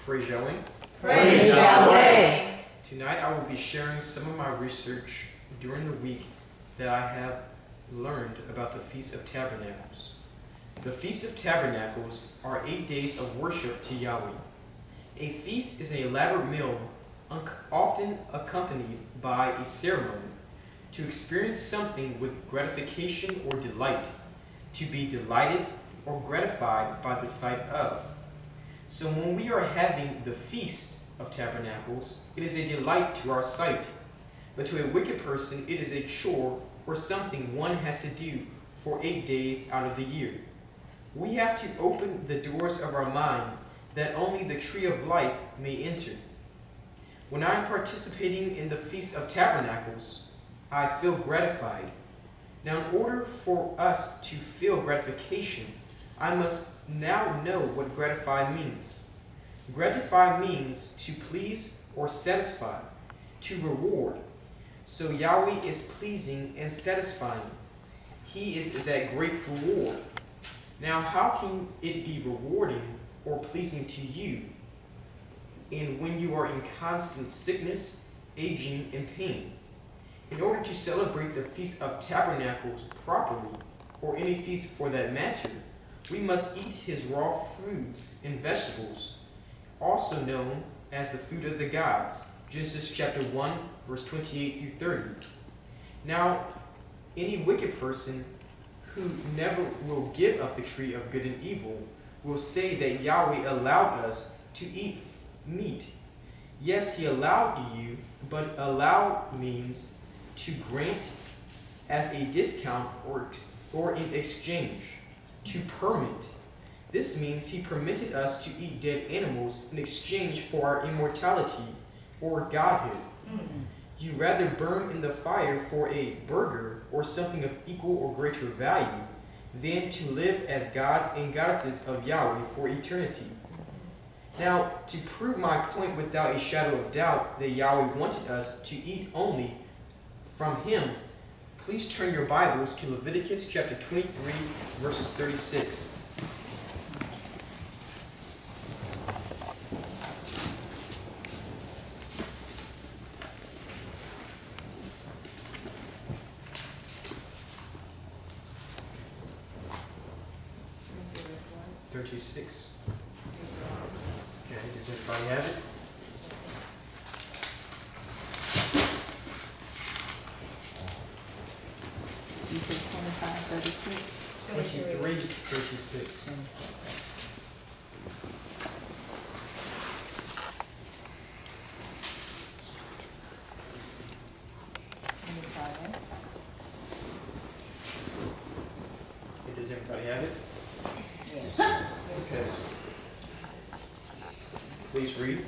Praise Yahweh. Praise Yahweh. Tonight I will be sharing some of my research during the week that I have learned about the Feast of Tabernacles. The Feast of Tabernacles are 8 days of worship to Yahweh. A feast is an elaborate meal often accompanied by a ceremony to experience something with gratification or delight, to be delighted or gratified by the sight of. So when we are having the Feast of Tabernacles, it is a delight to our sight, but to a wicked person it is a chore or something one has to do for 8 days out of the year. We have to open the doors of our mind that only the tree of life may enter. When I am participating in the Feast of Tabernacles, I feel gratified. Now, in order for us to feel gratification, I must now know what gratify means. Gratify means to please or satisfy, to reward. So Yahweh is pleasing and satisfying. He is that great reward. Now, how can it be rewarding or pleasing to you, and when you are in constant sickness, aging, and pain? In order to celebrate the Feast of Tabernacles properly, or any feast for that matter, we must eat his raw fruits and vegetables, also known as the food of the gods, Genesis chapter 1, verse 28 through 30. Now, any wicked person who never will give up the tree of good and evil will say that Yahweh allowed us to eat meat. Yes, he allowed you, but allow means to grant as a discount or in exchange. To permit. This means he permitted us to eat dead animals in exchange for our immortality or godhood. You rather burn in the fire for a burger or something of equal or greater value than to live as gods and goddesses of Yahweh for eternity. Now, to prove my point without a shadow of doubt that Yahweh wanted us to eat only from him, please turn your Bibles to Leviticus chapter 23, verses 36. Okay, does everybody have it? You said 25, 36? 23, 36. Okay, does everybody have it? Yes. Okay. Please read.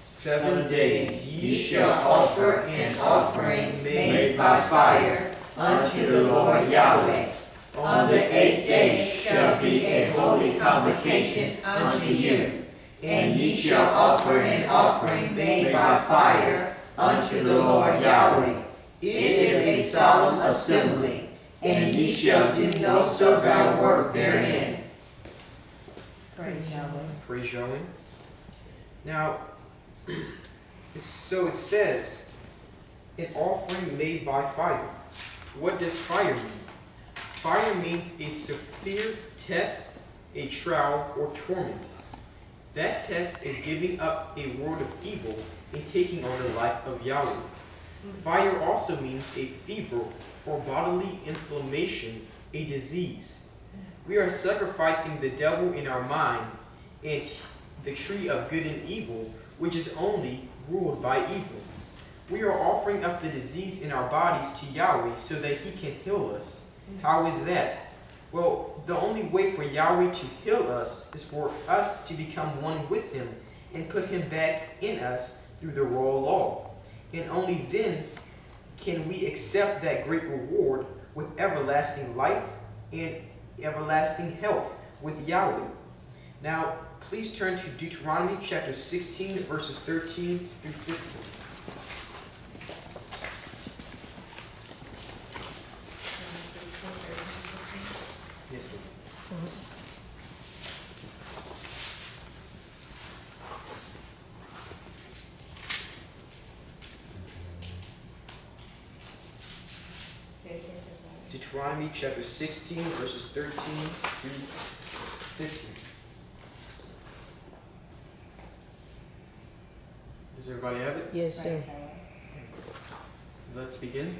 7 days ye shall offer an offering made by fire unto the Lord Yahweh. On the 8th day shall be a holy convocation unto you, and ye shall offer an offering made by fire unto the Lord Yahweh. It is a solemn assembly, and ye shall do no servile work therein. Praise Yahweh. Praise Yahweh. Now, so it says, an offering made by fire. What does fire mean? Fire means a severe test, a trial, or torment. That test is giving up a world of evil and taking on the life of Yahweh. Fire also means a fever or bodily inflammation, a disease. We are sacrificing the devil in our mind and the tree of good and evil, which is only ruled by evil. We are offering up the disease in our bodies to Yahweh so that he can heal us. How is that? Well, the only way for Yahweh to heal us is for us to become one with him and put him back in us through the royal law. And only then can we accept that great reward with everlasting life and everlasting health with Yahweh. Now, please turn to Deuteronomy chapter 16, verses 13 through 15. Yes, ma'am. Deuteronomy chapter 16, verses 13 through 15. Does everybody have it? Yes, sir. Let's begin.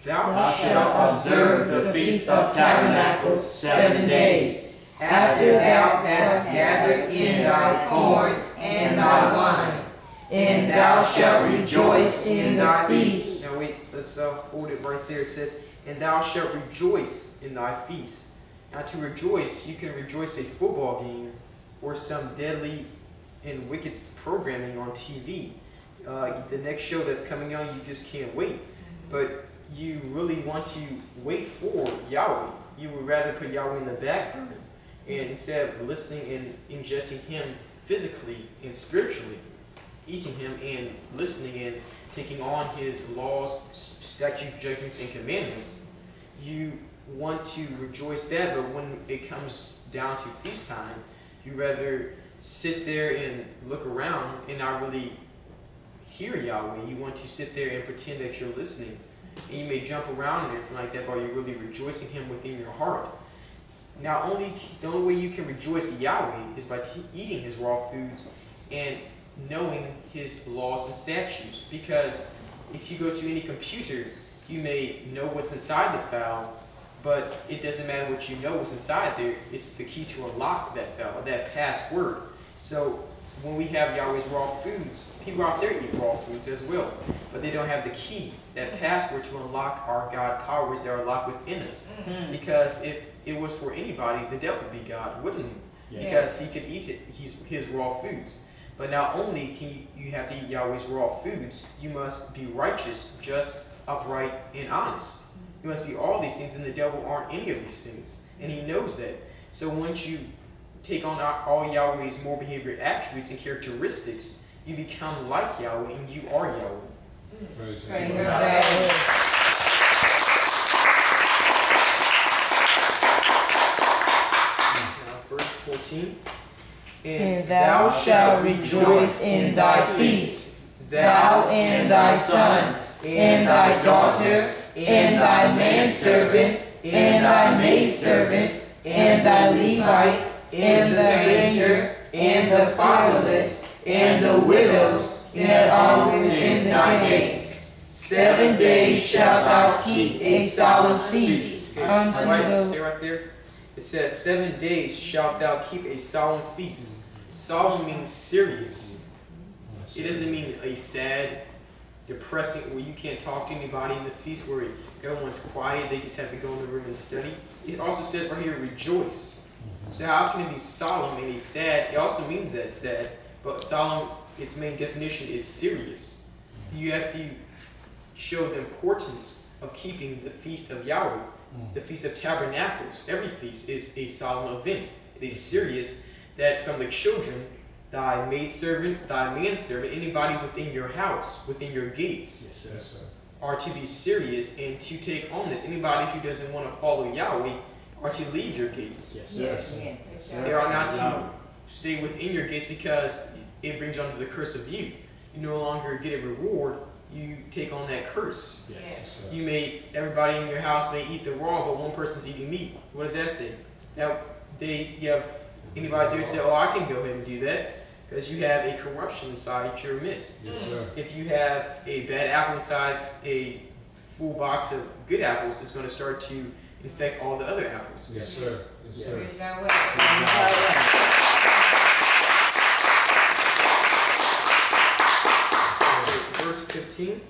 Thou shalt observe the Feast of Tabernacles 7 days, after thou hast gathered in thy corn and thy wine, and thou shalt rejoice in thy feast. Now wait, let's hold it right there. It says, and thou shalt rejoice in thy feast. Now to rejoice, you can rejoice a football game or some deadly and wicked programming on TV. The next show that's coming on, you just can't wait. But you really want to wait for Yahweh. You would rather put Yahweh in the back burner, and instead of listening and ingesting Him physically and spiritually, eating Him and listening and taking on His laws, statutes, judgments, and commandments, you want to rejoice that. But when it comes down to feast time, you rather sit there and look around and not really hear Yahweh. You want to sit there and pretend that you're listening. And you may jump around and everything like that, but you're really rejoicing Him within your heart. Now, the only way you can rejoice Yahweh is by eating His raw foods and knowing His laws and statutes. Because if you go to any computer, you may know what's inside the file, but it doesn't matter what you know what's inside there. It's the key to unlock that file, that password. So when we have Yahweh's raw foods, people out there eat raw foods as well, but they don't have the key, that password to unlock our God powers that are locked within us. Because if it was for anybody, the devil would be God, wouldn't he? Because he could eat his raw foods. But not only can you have to eat Yahweh's raw foods, you must be righteous, just, upright, and honest. You must be all these things, and the devil aren't any of these things, and he knows that. So once you take on all Yahweh's moral behavior attributes and characteristics, you become like Yahweh, and you are Yahweh. Praise God. Verse 14. And thou shalt rejoice in thy feast, thou and thy son, and thy daughter, and thy manservant, and thy maidservant, and thy Levite, and the stranger, and the fatherless, and the widows that are within thy gates. 7 days shalt thou keep a solemn feast unto Stay the right there. It says, 7 days shalt thou keep a solemn feast. Solemn means serious. It doesn't mean a sad, depressing, where you can't talk to anybody in the feast, where everyone's quiet, they just have to go in the room and study. It also says right here, rejoice. So how can it be solemn and sad? It also means that sad, but solemn, its main definition is serious. You have to show the importance of keeping the feast of Yahweh, the Feast of Tabernacles. Every feast is a solemn event. It is serious, that from the children, thy maidservant, thy manservant, anybody within your house, within your gates, are to be serious and to take on this. Anybody who doesn't want to follow Yahweh are to leave your gates. They are not to stay within your gates, because it brings on to the curse of you. You no longer get a reward, you take on that curse. Everybody in your house may eat the raw, but one person's eating meat. What does that say? Now, you have anybody there say, oh, I can go ahead and do that, because you have a corruption inside your midst. If you have a bad apple inside a full box of good apples, it's going to start to infect all the other apples. Verse 15.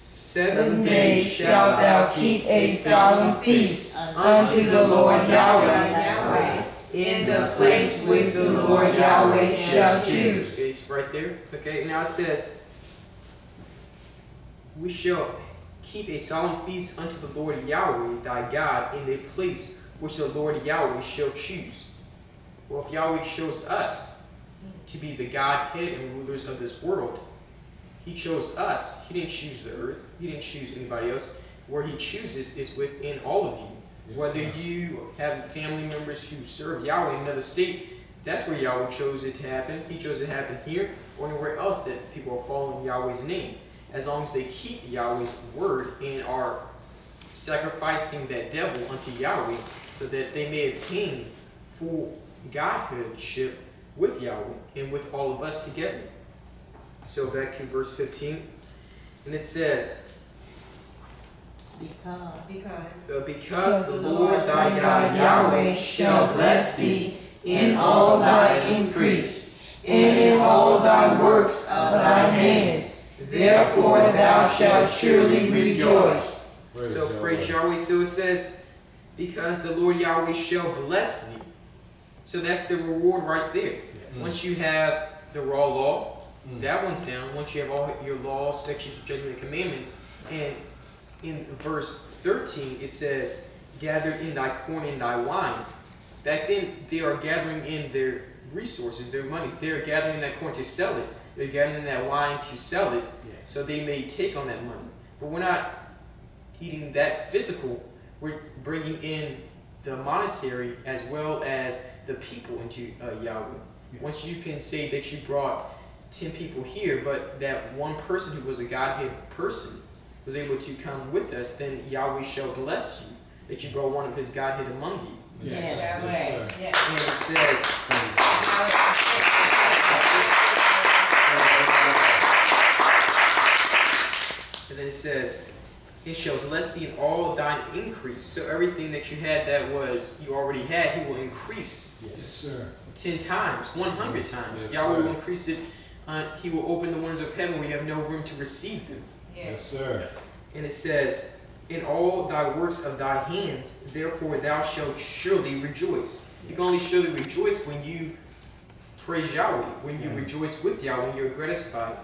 7 days shalt thou keep a solemn feast unto the Lord Yahweh, in the place which the Lord Yahweh shall choose. Okay, it's right there. Okay, now it says, we shall keep a solemn feast unto the Lord Yahweh thy God in the place which the Lord Yahweh shall choose. Well, if Yahweh shows us to be the Godhead and rulers of this world, He chose us. He didn't choose the earth. He didn't choose anybody else. Where He chooses is within all of you. Whether you have family members who serve Yahweh in another state, that's where Yahweh chose it to happen. He chose it to happen here or anywhere else that people are following Yahweh's name. As long as they keep Yahweh's word and are sacrificing that devil unto Yahweh, so that they may attain full godhoodship with Yahweh and with all of us together. So back to verse 15, and it says, because the Lord thy God Yahweh shall bless thee in all thy increase, and in all thy works of thy hands. Therefore thou shalt surely rejoice. So praise Yahweh. So it says, because the Lord Yahweh shall bless thee. So that's the reward right there. Once you have the raw law, that one's down. Once you have all your laws, statutes, judgment, and commandments, and in verse 13 it says, gather in thy corn and thy wine. Back then they are gathering in their resources, their money. They're gathering in that corn to sell it. They're gathering in that wine to sell it, so they may take on that money. But we're not eating that physical. We're bringing in the monetary as well as the people into Yahweh. Once you can say that you brought 10 people here, but that one person who was a Godhead person was able to come with us, then Yahweh shall bless you, that you brought one of his Godhead among you. Yes. And it says, and then it says, it shall bless thee in all thine increase. So everything that you had that was you already had, he will increase 10 times, 100 times. Yahweh will increase it. He will open the windows of heaven where you have no room to receive them. Yes, sir. And it says, in all thy works of thy hands, therefore thou shalt surely rejoice. You can only surely rejoice when you praise Yahweh, when you rejoice with Yahweh, when you're gratified.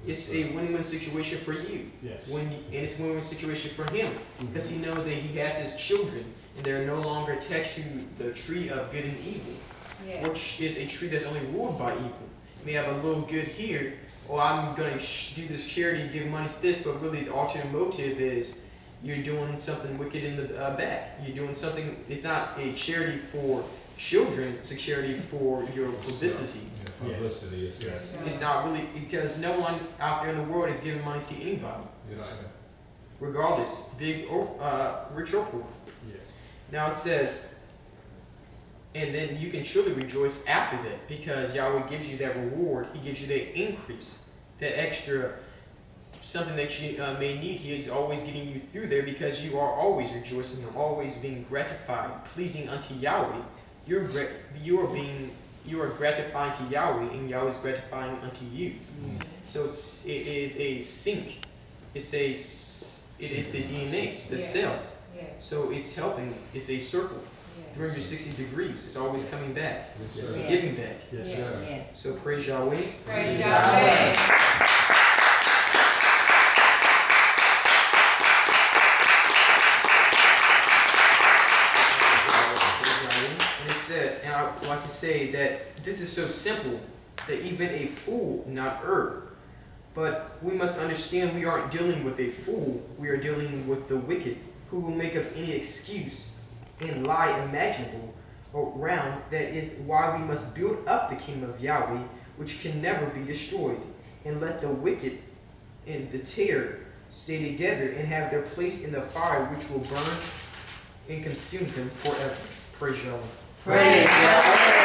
It's a win-win situation for you. And it's a win-win situation for him, because he knows that he has his children, and they're no longer attached to the tree of good and evil, which is a tree that's only ruled by evil. You may have a little good here, or I'm going to do this charity, give money to this, but really the ultimate motive is you're doing something wicked in the back. You're doing something, it's not a charity for children, it's a charity for your publicity. Publicity is It's not really, because no one out there in the world is giving money to anybody. Regardless, big or rich or poor. Now it says, and then you can surely rejoice after that, because Yahweh gives you that reward. He gives you that increase, that extra something that you may need. He is always getting you through there, because you are always rejoicing and always being gratified, pleasing unto Yahweh. You are gratifying to Yahweh, and Yahweh is gratifying unto you. So it is a sync. It is the DNA, the cell. So it's helping. It's a circle. 360 degrees. It's always coming back. Giving back. So praise Yahweh. Praise Yahweh. And I would like to say that this is so simple that even a fool not err. But we must understand we aren't dealing with a fool. We are dealing with the wicked, who will make up any excuse and lie imaginable around. That is why we must build up the kingdom of Yahweh, which can never be destroyed, and let the wicked and the terror stay together and have their place in the fire, which will burn and consume them forever. Praise Yahweh. Praise Yahweh.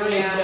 Praise